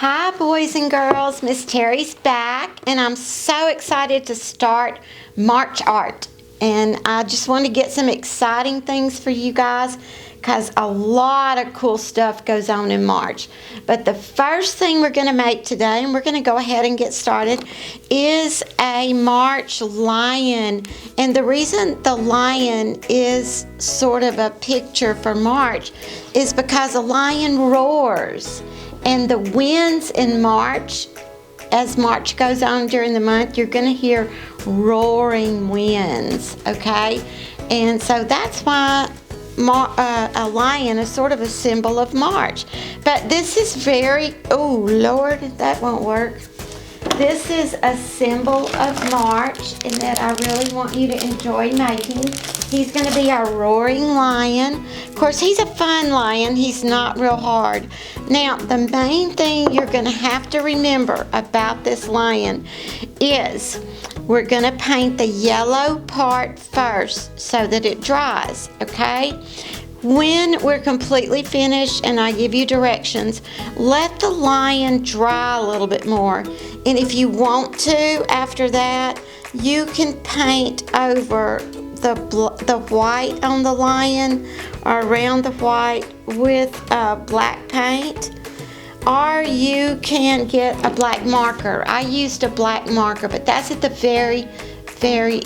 Hi boys and girls, Miss Terry's back and I'm so excited to start March art, and I just want to get some exciting things for you guys because a lot of cool stuff goes on in March. But the first thing we're going to make today, and we're going to go ahead and get started, is a March lion. And the reason the lion is sort of a picture for March is because a lion roars. And the winds in March, as March goes on during the month, you're going to hear roaring winds, okay? And so that's why a lion is sort of a symbol of March. But this is very, oh Lord, that won't work. This is a symbol of March and that I really want you to enjoy making. He's going to be our roaring lion. Of course, he's a fun lion. He's not real hard. Now, the main thing you're going to have to remember about this lion is we're going to paint the yellow part first so that it dries, okay? When we're completely finished and I give you directions, let the lion dry a little bit more. And if you want to, after that, you can paint over the white on the lion or around the white with black paint, or you can get a black marker. I used a black marker, but that's at the very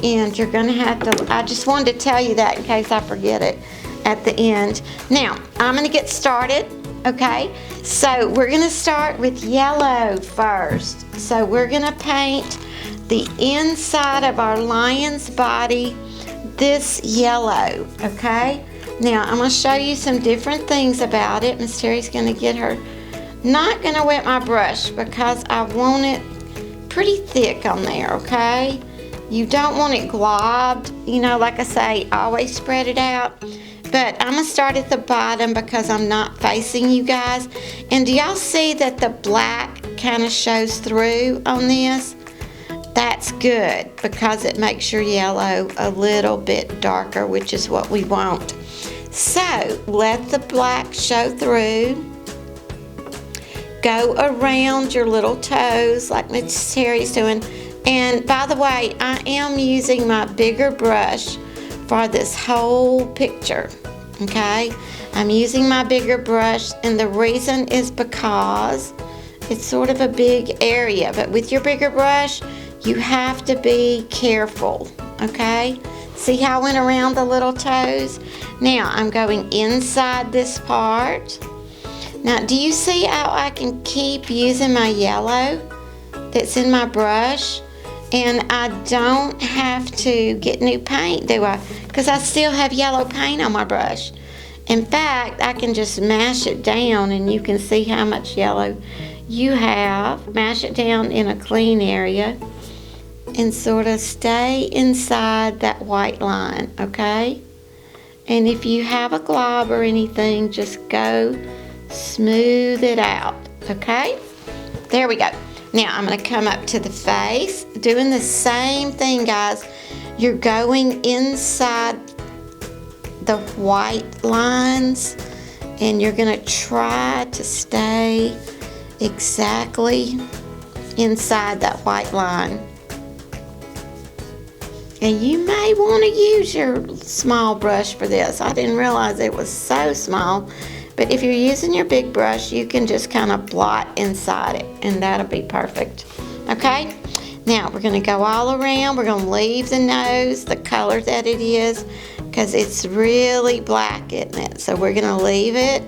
end. You're gonna have to, I just wanted to tell you that in case I forget it at the end. Now, I'm gonna get started, okay? So we're gonna start with yellow first. So we're gonna paint the inside of our lion's body this yellow, okay? Now, I'm gonna show you some different things about it. Miss Terry's gonna get her, not gonna wet my brush because I want it pretty thick on there, okay? You don't want it globbed, you know, like I say, always spread it out. But I'm gonna start at the bottom because I'm not facing you guys. And do y'all see that the black kind of shows through on this? That's good because it makes your yellow a little bit darker, which is what we want. So let the black show through. Go around your little toes like Miss Terry's doing. And by the way, I am using my bigger brush for this whole picture, okay? I'm using my bigger brush, and the reason is because it's sort of a big area, but with your bigger brush, you have to be careful, okay? See how I went around the little toes? Now, I'm going inside this part. Now, do you see how I can keep using my yellow that's in my brush? And I don't have to get new paint, do I? Because I still have yellow paint on my brush. In fact, I can just mash it down and you can see how much yellow you have. Mash it down in a clean area and sort of stay inside that white line, okay? And if you have a glob or anything, just go smooth it out, okay? There we go. Now I'm going to come up to the face, doing the same thing, guys. You're going inside the white lines and you're going to try to stay exactly inside that white line. And you may want to use your small brush for this. I didn't realize it was so small. But if you're using your big brush, you can just kind of blot inside it, and that'll be perfect. Okay? Now, we're going to go all around. We're going to leave the nose the color that it is because it's really black, isn't it? So we're going to leave it.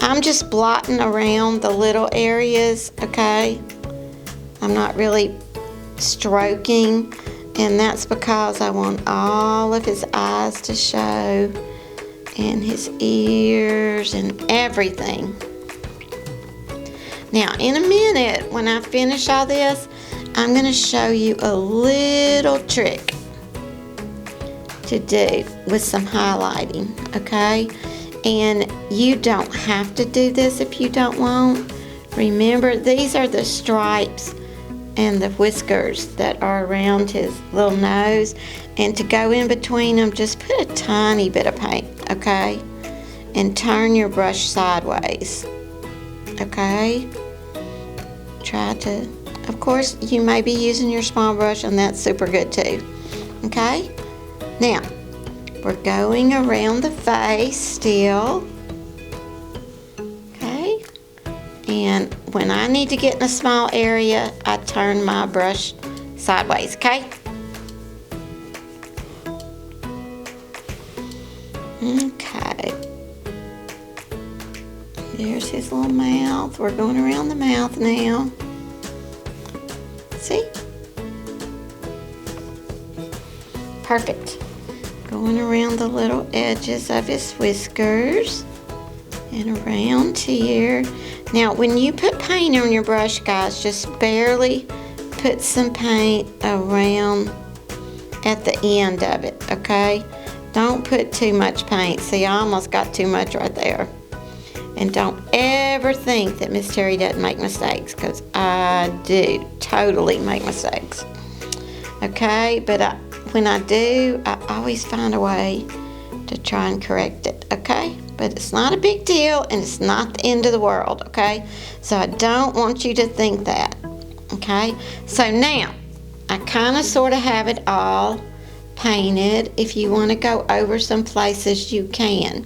I'm just blotting around the little areas, okay? I'm not really stroking, and that's because I want all of his eyes to show, and his ears and everything. Now, in a minute, when I finish all this, I'm going to show you a little trick to do with some highlighting, okay? And you don't have to do this if you don't want. Remember, these are the stripes and the whiskers that are around his little nose, and to go in between them, just put a tiny bit of paint, okay? And turn your brush sideways, okay? try to, of course, you may be using your small brush, and that's super good too. Okay? Now, we're going around the face still. Okay? And when I need to get in a small area, I turn my brush sideways, okay? Okay. There's his little mouth. We're going around the mouth now. See? Perfect. Going around the little edges of his whiskers and around here. Now, when you put paint on your brush, guys, just barely put some paint around at the end of it, okay? Don't put too much paint. See, I almost got too much right there. And don't ever think that Miss Terrye doesn't make mistakes, because I do totally make mistakes. Okay, but when I do, I always find a way to try and correct it, okay? But it's not a big deal, and it's not the end of the world, okay? So I don't want you to think that, okay? So now, I kind of sort of have it all painted. If you want to go over some places, you can.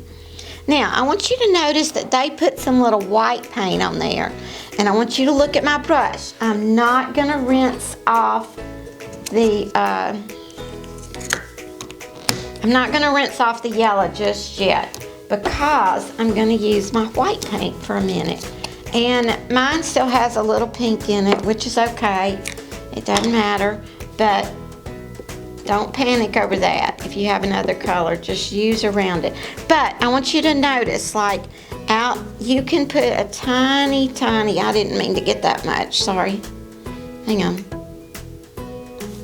Now, I want you to notice that they put some little white paint on there. And I want you to look at my brush. I'm not going to rinse off the yellow just yet, because I'm going to use my white paint for a minute. And mine still has a little pink in it, which is okay. It doesn't matter, but don't panic over that. If you have another color, just use around it. But I want you to notice, like, out, you can put a tiny, I didn't mean to get that much, sorry. Hang on.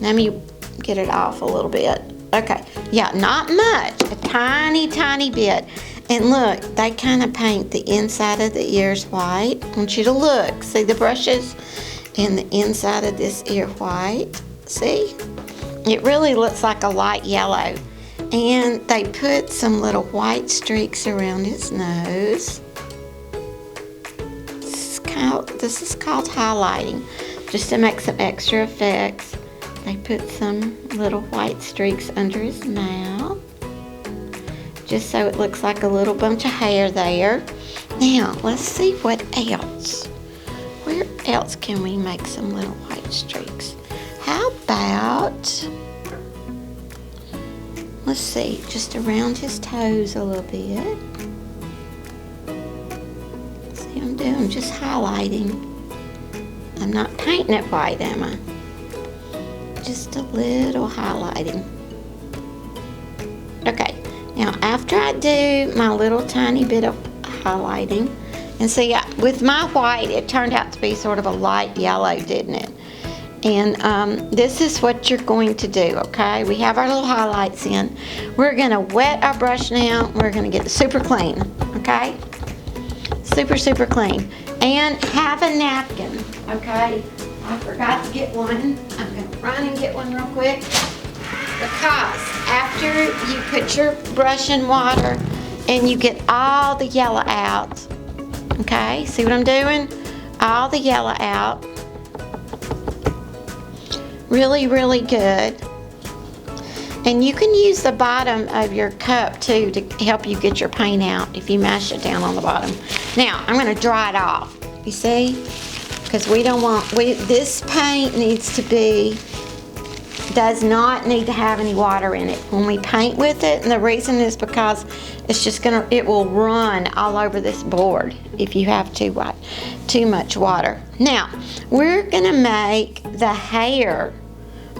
Let me get it off a little bit. Okay, yeah, not much, a tiny bit. And look, they kind of paint the inside of the ears white. I want you to look, see the brushes? And the inside of this ear white, see? It really looks like a light yellow. And they put some little white streaks around his nose. This is called highlighting, just to make some extra effects. They put some little white streaks under his mouth, just so it looks like a little bunch of hair there. Now, let's see what else. Where else can we make some little white streaks? How about, let's see, just around his toes a little bit. See, I'm doing just highlighting. I'm not painting it white, am I? Just a little highlighting. Okay, now after I do my little tiny bit of highlighting, and see, with my white, it turned out to be sort of a light yellow, didn't it? And this is what you're going to do, okay? We have our little highlights in. We're gonna wet our brush now. We're gonna get it super clean, okay? Super clean. And have a napkin, okay? I forgot to get one. I'm gonna run and get one real quick. Because after you put your brush in water and you get all the yellow out, okay? See what I'm doing? All the yellow out. Really good. And you can use the bottom of your cup too to help you get your paint out if you mash it down on the bottom. Now, I'm gonna dry it off. You see? Because we don't want, this paint needs to be, does not need to have any water in it when we paint with it. And the reason is because it's just gonna, it will run all over this board if you have too much water. Now, we're gonna make the hair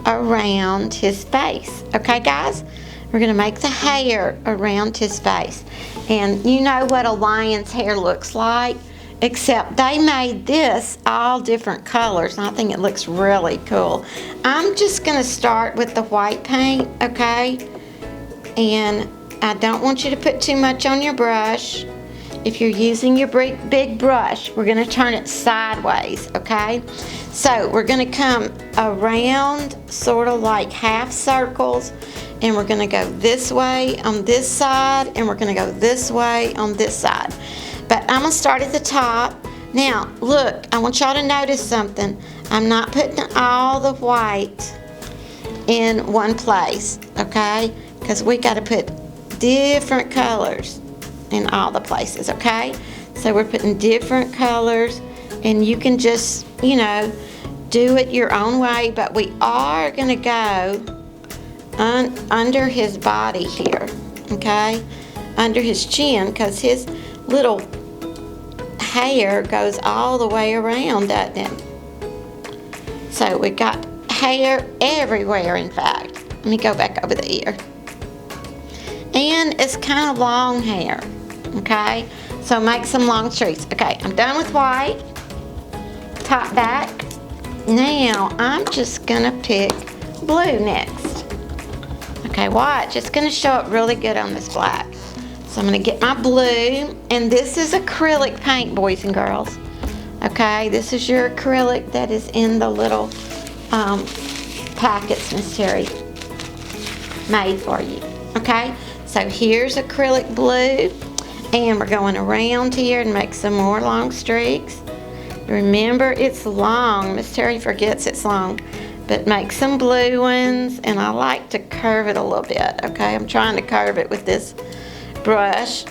around his face. Okay, guys? We're gonna make the hair around his face. And you know what a lion's hair looks like, except they made this all different colors, and I think it looks really cool. I'm just gonna start with the white paint, okay? And I don't want you to put too much on your brush. If you're using your big brush, we're gonna turn it sideways, okay? So we're gonna come around sort of like half circles, and we're gonna go this way on this side, and we're gonna go this way on this side. But I'm gonna start at the top. Now, look, I want y'all to notice something. I'm not putting all the white in one place, okay? Because we got to put different colors in all the places, okay? So we're putting different colors, and you can just, do it your own way, but we are going to go under his body here, okay? Under his chin, because his little hair goes all the way around, doesn't it? So we got hair everywhere, in fact. Let me go back over the ear. And it's kind of long hair, okay? So make some long streaks. Okay, I'm done with white. Top back. Now I'm just gonna pick blue next. Okay, watch. It's gonna show up really good on this black. So I'm gonna get my blue, and this is acrylic paint, boys and girls. Okay, this is your acrylic that is in the little packets Miss Terry made for you. Okay, so here's acrylic blue, and we're going around here and make some more long streaks. Remember, it's long. Miss Terry forgets it's long, but make some blue ones, and I like to curve it a little bit. Okay, I'm trying to curve it with this brush.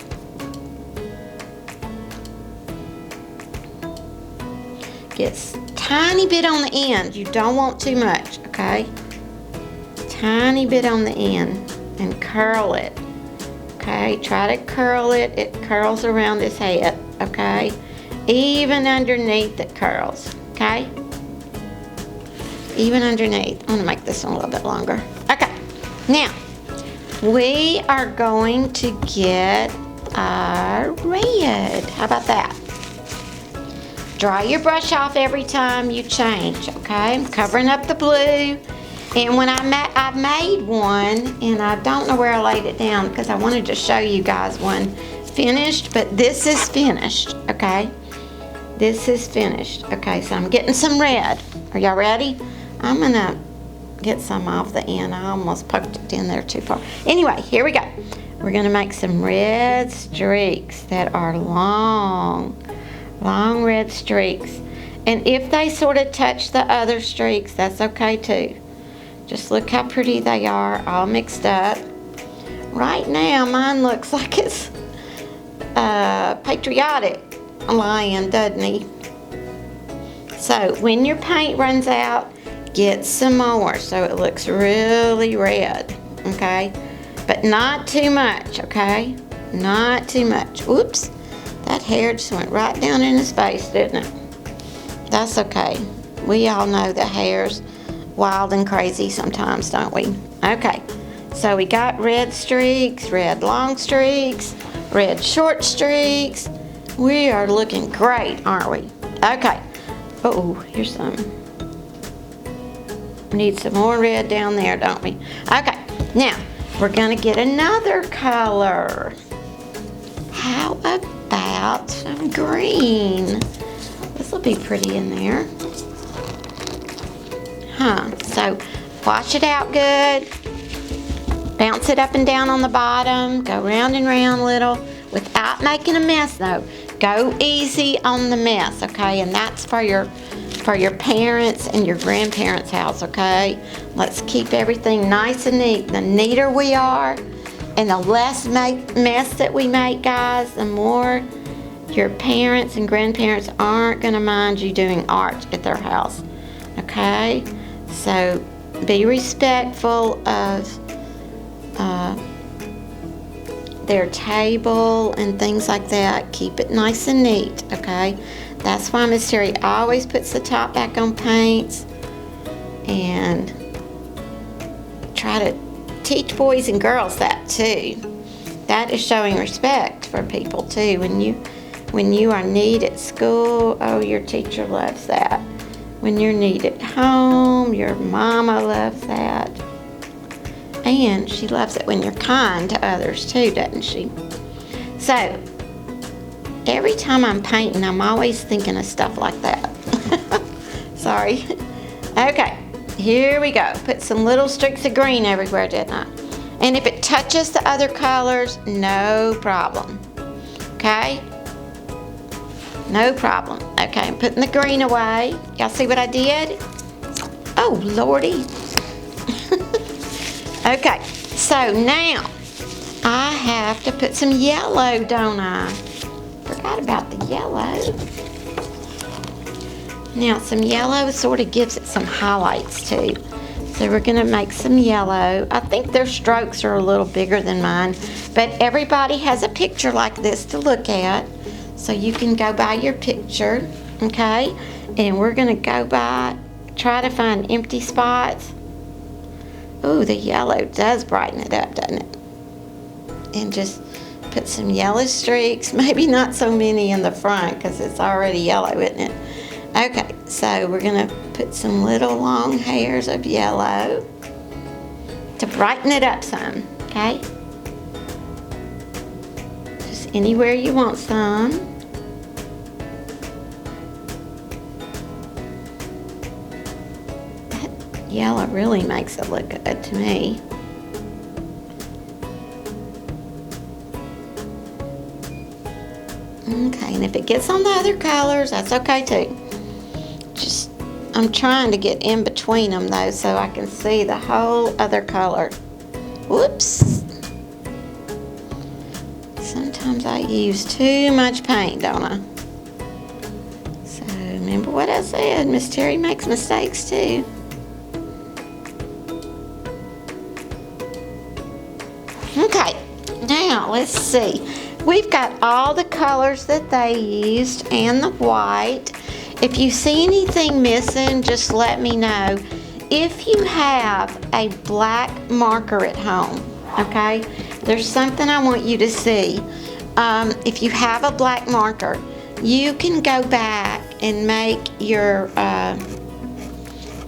Gets tiny bit on the end. You don't want too much, okay? Tiny bit on the end, and curl it. Okay, try to curl it. It curls around his head, okay? Even underneath it curls, okay? Even underneath. I'm gonna make this one a little bit longer. Okay, now we are going to get our red. How about that? Dry your brush off every time you change, okay? I'm covering up the blue. And when I made one, and I don't know where I laid it down because I wanted to show you guys one finished, but this is finished, okay? This is finished. Okay, so I'm getting some red. Are y'all ready? I'm gonna get some off the end. I almost poked it in there too far. Anyway, here we go. We're gonna make some red streaks that are long red streaks. And if they sort of touch the other streaks, that's okay too. Just look how pretty they are, all mixed up. Right now, mine looks like it's patriotic lion, doesn't he? So when your paint runs out, get some more so it looks really red, okay? But not too much, okay? Not too much. Oops, that hair just went right down in his face, didn't it? That's okay. We all know the hair's wild and crazy sometimes, don't we? Okay, so we got red streaks, red long streaks, red short streaks. We are looking great, aren't we? Okay. Oh, here's some. We need some more red down there, don't we? Okay, now we're gonna get another color. How about some green? This will be pretty in there. So wash it out good. Bounce it up and down on the bottom. Go round and round a little without making a mess though. Go easy on the mess, okay? And that's for your parents and your grandparents' house, okay? Let's keep everything nice and neat. The neater we are and the less mess that we make, guys, the more your parents and grandparents aren't gonna mind you doing art at their house, okay? So be respectful of their table and things like that. Keep it nice and neat, okay? That's why Miss Terry always puts the top back on paints, and try to teach boys and girls that too. That is showing respect for people too. When you are neat at school, oh, your teacher loves that. When you're neat at home, your mama loves that. And she loves it when you're kind to others too, doesn't she? So, every time I'm painting, I'm always thinking of stuff like that. Sorry. Okay, here we go. Put some little streaks of green everywhere, didn't I? And if it touches the other colors, no problem. Okay? No problem. Okay, I'm putting the green away. Y'all see what I did? Oh, Lordy. Okay, so now I have to put some yellow, don't I? Forgot about the yellow. Now, some yellow sort of gives it some highlights too. So we're gonna make some yellow. I think their strokes are a little bigger than mine, but everybody has a picture like this to look at. So you can go by your picture, okay? And we're gonna go by, try to find empty spots. Ooh, the yellow does brighten it up, doesn't it? And just put some yellow streaks, maybe not so many in the front because it's already yellow, isn't it? Okay, so we're gonna put some little long hairs of yellow to brighten it up some, okay? Just anywhere you want some. That yellow really makes it look good to me. Okay, and if it gets on the other colors, that's okay too. Just, I'm trying to get in between them though so I can see the whole other color. Whoops. Sometimes I use too much paint, don't I? So remember what I said, Miss Terry makes mistakes too. Okay, now let's see. We've got all the colors that they used and the white. If you see anything missing, just let me know. If you have a black marker at home, okay, there's something I want you to see. If you have a black marker, you can go back and make your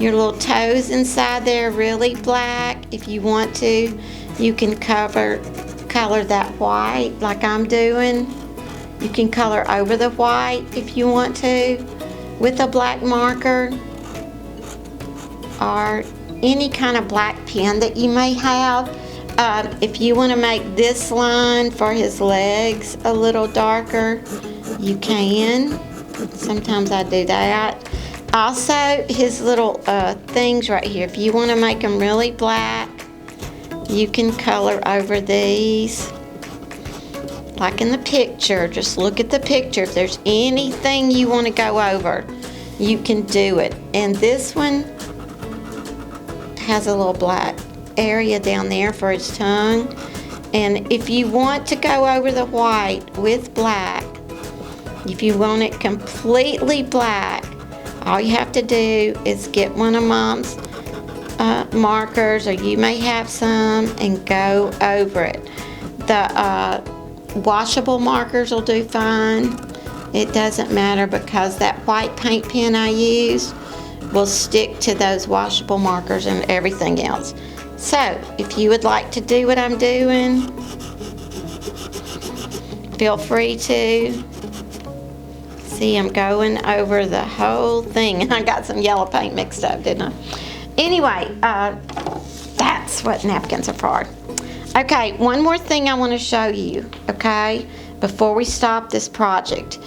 little toes inside there really black. If you want to, you can color that white like I'm doing. You can color over the white if you want to with a black marker or any kind of black pen that you may have. If you want to make this line for his legs a little darker, you can. Sometimes I do that. Also, his little things right here, if you want to make them really black, you can color over these like in the picture. Just look at the picture. If there's anything you want to go over, you can do it. And this one has a little black area down there for his tongue. And if you want to go over the white with black, if you want it completely black, all you have to do is get one of Mom's markers, or you may have some, and go over it. The washable markers will do fine. It doesn't matter because that white paint pen I used will stick to those washable markers and everything else. So if you would like to do what I'm doing, feel free to. See, I'm going over the whole thing. I got some yellow paint mixed up, didn't I? Anyway, that's what napkins are for. Okay, one more thing I want to show you, okay, before we stop this project.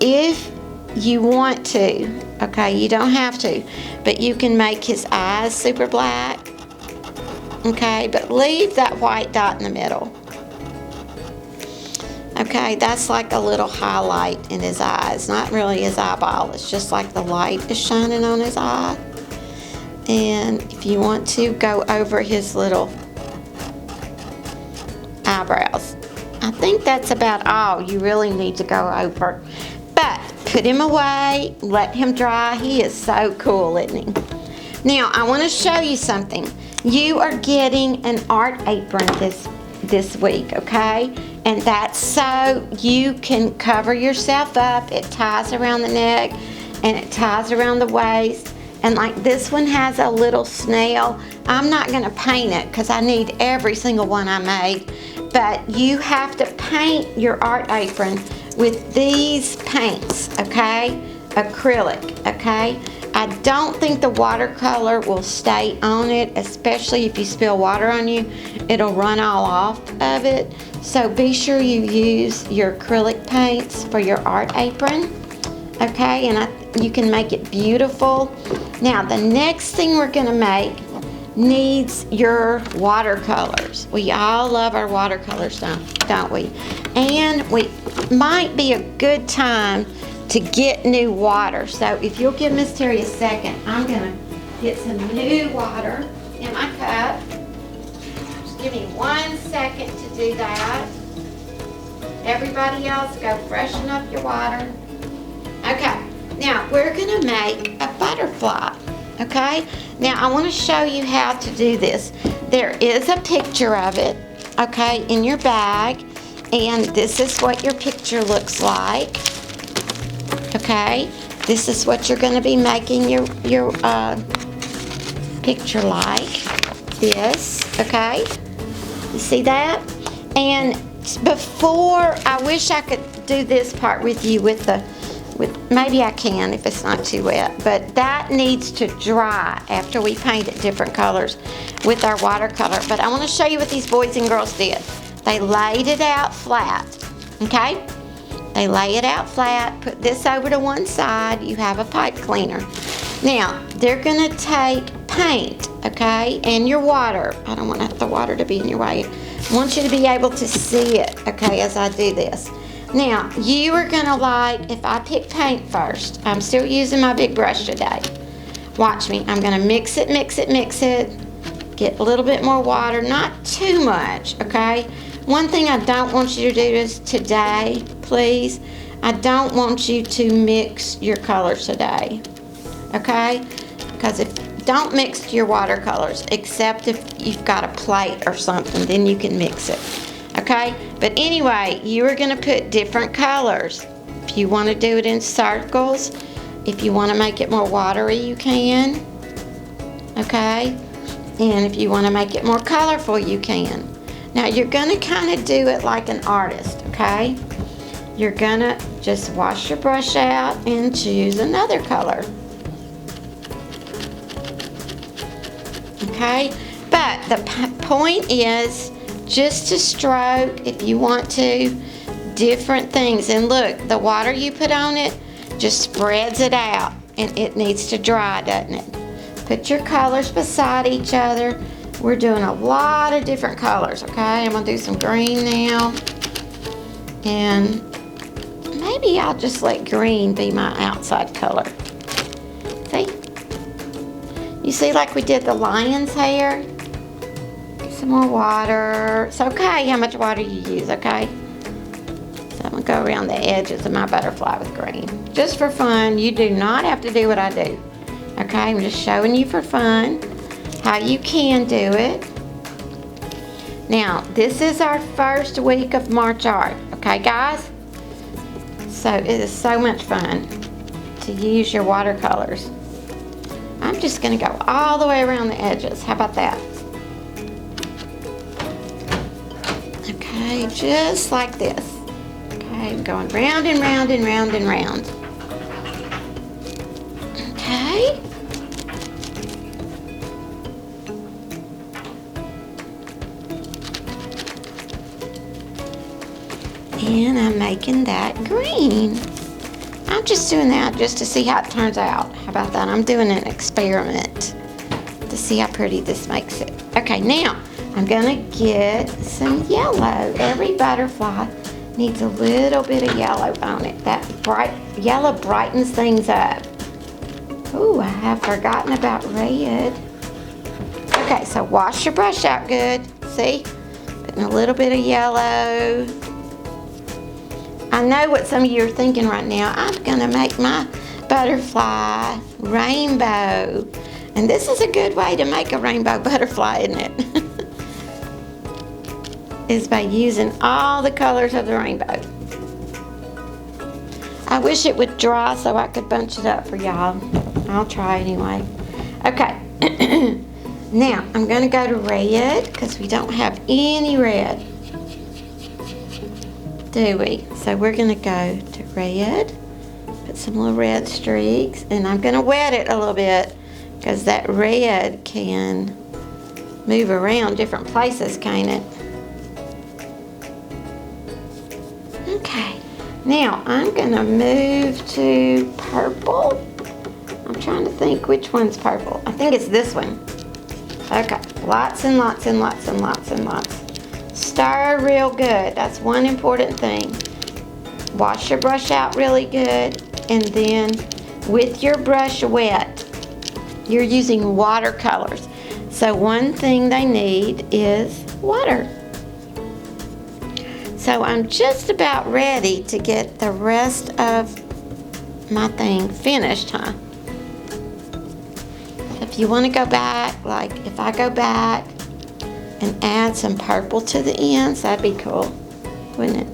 If you want to, okay, you don't have to, but you can make his eyes super black, okay, but leave that white dot in the middle. Okay, that's like a little highlight in his eyes, not really his eyeball, it's just like the light is shining on his eye. And if you want to go over his little eyebrows, I think that's about all you really need to go over. But put him away, let him dry. He is so cool, isn't he? Now, I want to show you something. You are getting an art apron this week, okay? And that's so you can cover yourself up. It ties around the neck and it ties around the waist. And like this one has a little snail. I'm not gonna paint it because I need every single one I made. But you have to paint your art apron with these paints, okay? Acrylic, okay? I don't think the watercolor will stay on it, especially if you spill water on you. It'll run all off of it. So be sure you use your acrylic paints for your art apron. Okay, and you can make it beautiful. Now, the next thing we're gonna make needs your watercolors. We all love our watercolors, don't we? And we might be a good time to get new water. So if you'll give Miss Terry a second, I'm gonna get some new water in my cup. Just give me 1 second to do that. Everybody else, go freshen up your water. Okay, now we're gonna make a butterfly, okay? Now I wanna show you how to do this. There is a picture of it, okay, in your bag, and this is what your picture looks like, okay? This is what you're gonna be making your picture like, this, okay? You see that? And before, I wish I could do this part with you maybe I can if it's not too wet, but that needs to dry after we paint it different colors with our watercolor. But I want to show you what these boys and girls did. They laid it out flat, okay? They lay it out flat, put this over to one side, you have a pipe cleaner. Now, they're gonna take paint, okay, and your water. I don't want the water to be in your way. I want you to be able to see it, okay, as I do this. Now, you are gonna if I pick paint first, I'm still using my big brush today. Watch me, I'm gonna mix it, get a little bit more water, not too much, okay? One thing I don't want you to do is today, please, I don't want you to mix your colors today, okay? Because don't mix your watercolors, except if you've got a plate or something, then you can mix it, okay? But anyway, you are gonna put different colors. If you wanna do it in circles, if you wanna make it more watery, you can, okay? And if you wanna make it more colorful, you can. Now you're gonna kinda do it like an artist, okay? You're gonna just wash your brush out and choose another color. Okay, but the point is just to stroke, if you want to, different things. And look, the water you put on it just spreads it out, and it needs to dry, doesn't it? Put your colors beside each other. We're doing a lot of different colors, okay? I'm gonna do some green now, and maybe I'll just let green be my outside color. See? You see, like we did the lion's hair? Some more water. It's okay how much water you use, okay? So I'm gonna go around the edges of my butterfly with green. Just for fun. You do not have to do what I do. Okay, I'm just showing you for fun how you can do it. Now, this is our first week of March art, okay guys? So it is so much fun to use your watercolors. I'm just gonna go all the way around the edges. How about that? Okay, just like this. Okay, I'm going round and round and round and round. Okay. And I'm making that green. I'm just doing that just to see how it turns out. How about that? I'm doing an experiment to see how pretty this makes it. Okay, now I'm gonna get some yellow. Every butterfly needs a little bit of yellow on it. That bright yellow brightens things up. Ooh, I have forgotten about red. Okay, so wash your brush out good. See? Putting a little bit of yellow. I know what some of you are thinking right now. I'm gonna make my butterfly rainbow. And this is a good way to make a rainbow butterfly, isn't it? Is by using all the colors of the rainbow. I wish it would dry so I could bunch it up for y'all. I'll try anyway. Okay, now I'm gonna go to red because we don't have any red, do we? So we're gonna go to red, put some little red streaks, and I'm gonna wet it a little bit because that red can move around different places, can't it? Okay, Now, I'm going to move to purple. I'm trying to think which one's purple. I think it's this one. Okay, lots and lots and lots and lots and lots. Stir real good. That's one important thing. Wash your brush out really good, and then with your brush wet, you're using watercolors. So one thing they need is water. So I'm just about ready to get the rest of my thing finished, huh? If you want to go back, like if I go back and add some purple to the ends, that'd be cool, wouldn't it?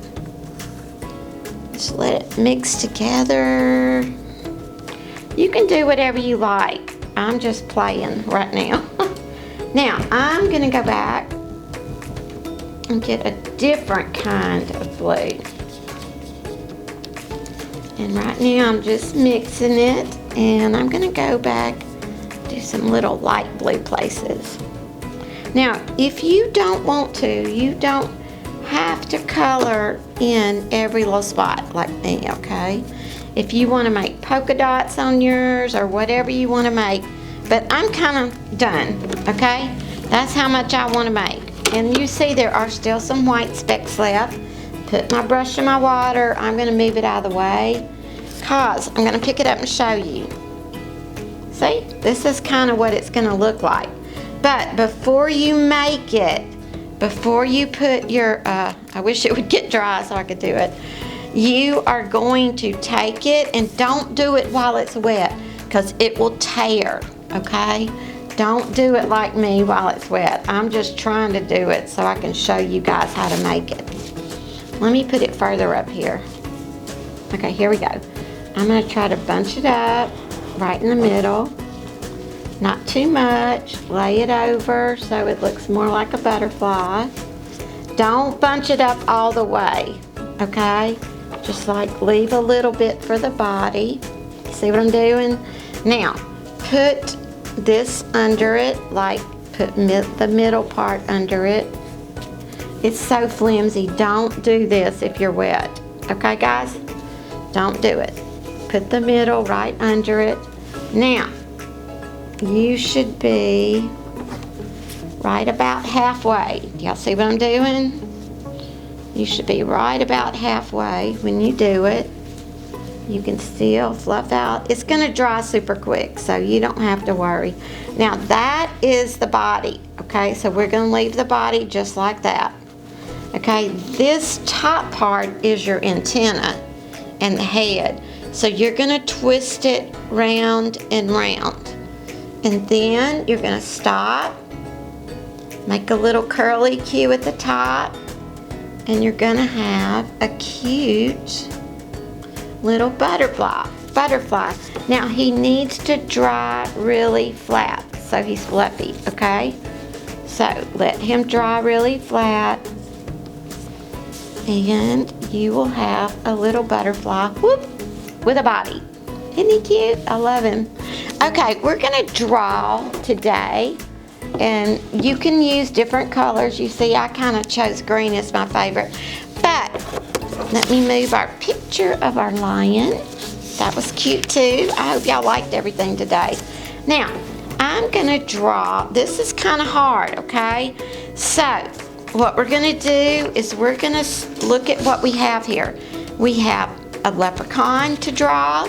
Just let it mix together. You can do whatever you like. I'm just playing right now. Now, I'm going to go back and get a different kind of blue. And right now I'm just mixing it, and I'm going to go back, do some little light blue places. Now, if you don't want to, you don't have to color in every little spot like me, okay? If you want to make polka dots on yours or whatever you want to make, but I'm kind of done, okay? That's how much I want to make. And you see there are still some white specks left. Put my brush in my water. I'm going to move it out of the way because I'm going to pick it up and show you. See, this is kind of what it's going to look like. But before you make it, before you put your, I wish it would get dry so I could do it. You are going to take it, and don't do it while it's wet because it will tear, okay? Don't do it like me while it's wet. I'm just trying to do it so I can show you guys how to make it. Let me put it further up here. Okay, here we go. I'm going to try to bunch it up right in the middle. Not too much. Lay it over so it looks more like a butterfly. Don't bunch it up all the way, okay? Just like leave a little bit for the body. See what I'm doing? Now, put this under it, like put the middle part under it. It's so flimsy. Don't do this if you're wet. Okay, guys? Don't do it. Put the middle right under it. Now, you should be right about halfway. Y'all see what I'm doing? You should be right about halfway when you do it. You can still fluff out. It's going to dry super quick, so you don't have to worry. Now, that is the body, okay? So we're going to leave the body just like that. Okay, this top part is your antenna and the head. So you're going to twist it round and round. And then you're going to stop, make a little curly Q at the top, and you're going to have a cute little butterfly. Now he needs to dry really flat so he's fluffy, okay? So let him dry really flat, and you will have a little butterfly, whoop, with a body. Isn't he cute? I love him. Okay, we're gonna draw today, and you can use different colors. You see, I kind of chose green as my favorite, but let me move our picture of our lion. That was cute too. I hope y'all liked everything today. Now, I'm gonna draw. This is kind of hard, okay? So, what we're gonna do is we're gonna look at what we have here. We have a leprechaun to draw.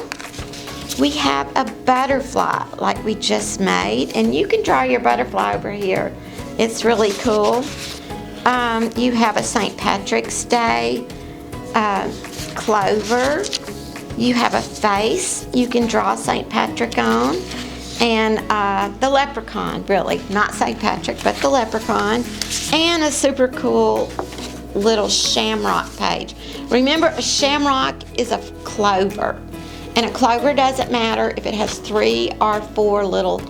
We have a butterfly like we just made, and you can draw your butterfly over here. It's really cool. You have a St. Patrick's Day clover. You have a face you can draw St. Patrick on, and the leprechaun, really, not St. Patrick, but the leprechaun, and a super cool little shamrock page. Remember, a shamrock is a clover, and a clover doesn't matter if it has 3 or 4 little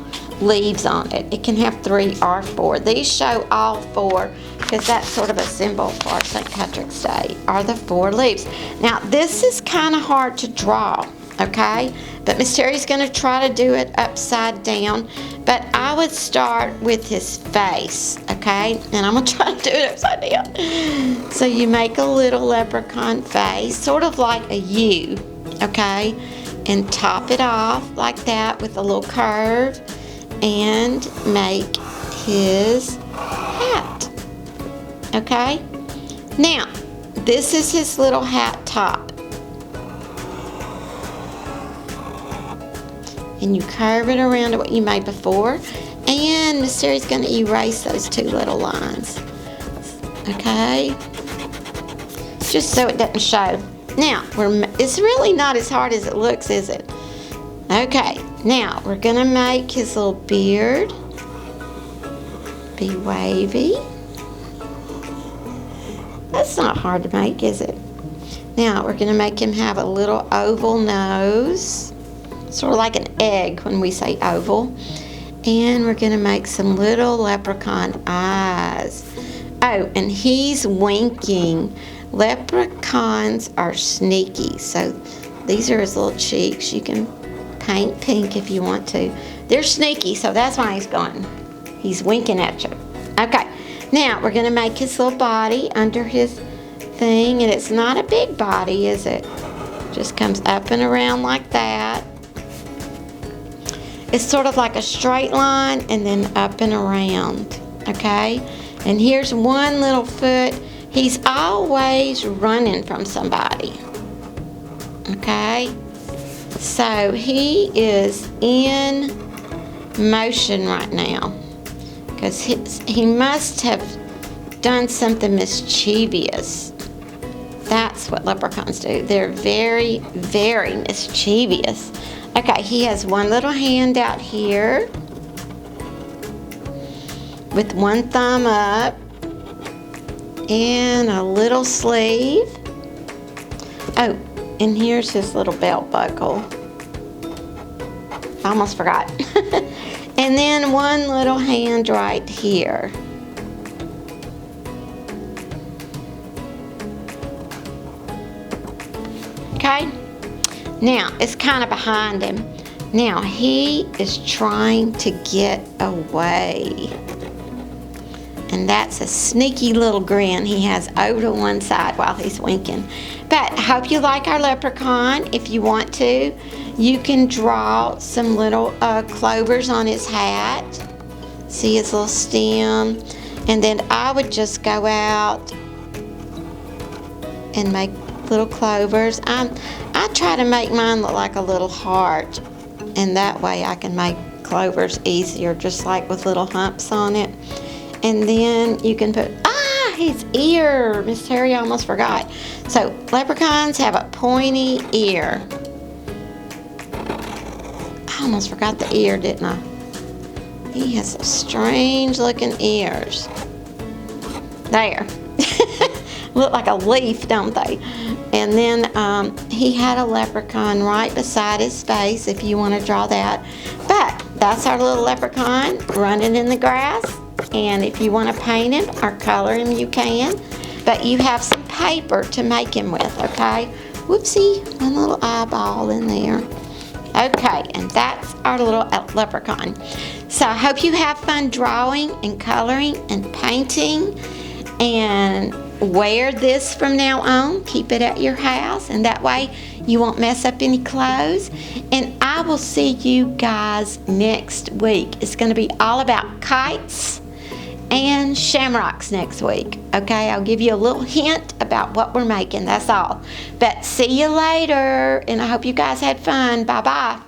leaves on it. It can have 3 or 4. These show all 4 because that's sort of a symbol for St. Patrick's Day, are the 4 leaves. Now, this is kind of hard to draw, okay? But Miss Terry's going to try to do it upside down. But But I would start with his face, okay? And I'm gonna try to do it upside down. So you make a little leprechaun face, sort of like a U, okay? And top it off like that with a little curve and make his hat, okay? Now, this is his little hat top. And you curve it around to what you made before. And Miss Terry's going to erase those two little lines. Okay? Just so it doesn't show. Now, it's really not as hard as it looks, is it? Okay, now we're going to make his little beard be wavy. That's not hard to make, is it? Now, we're going to make him have a little oval nose. Sort of like an egg when we say oval. And we're going to make some little leprechaun eyes. Oh, and he's winking. Leprechauns are sneaky. So these are his little cheeks. You can paint pink if you want to. They're sneaky, so that's why he's going. He's winking at you. Okay, now we're going to make his little body under his thing. And it's not a big body, is it? Just comes up and around like that. It's sort of like a straight line and then up and around, okay? And here's one little foot. He's always running from somebody, okay? So he is in motion right now because he must have done something mischievous. That's what leprechauns do. They're very, very mischievous. Okay, he has one little hand out here with one thumb up and a little sleeve. Oh, and here's his little belt buckle. I almost forgot. And then one little hand right here. Okay? Now, it's kind of behind him. Now, he is trying to get away. And that's a sneaky little grin he has over to one side while he's winking. But I hope you like our leprechaun. If you want to, you can draw some little clovers on his hat. See his little stem. And then I would just go out and make little clovers. I try to make mine look like a little heart, and that way I can make clovers easier, just like with little humps on it. And then you can put his ear. Miss Terrye almost forgot. So leprechauns have a pointy ear. I almost forgot the ear, didn't I? He has some strange looking ears. There. Look like a leaf, don't they? And then he had a leprechaun right beside his face, if you want to draw that. But that's our little leprechaun running in the grass. And if you want to paint him or color him, you can. But you have some paper to make him with, okay? Whoopsie, one little eyeball in there. Okay, and that's our little leprechaun. So I hope you have fun drawing and coloring and painting. And wear this from now on. Keep it at your house, and that way you won't mess up any clothes. And I will see you guys next week. It's going to be all about kites and shamrocks next week. Okay, I'll give you a little hint about what we're making. That's all. But see you later, and I hope you guys had fun. Bye-bye.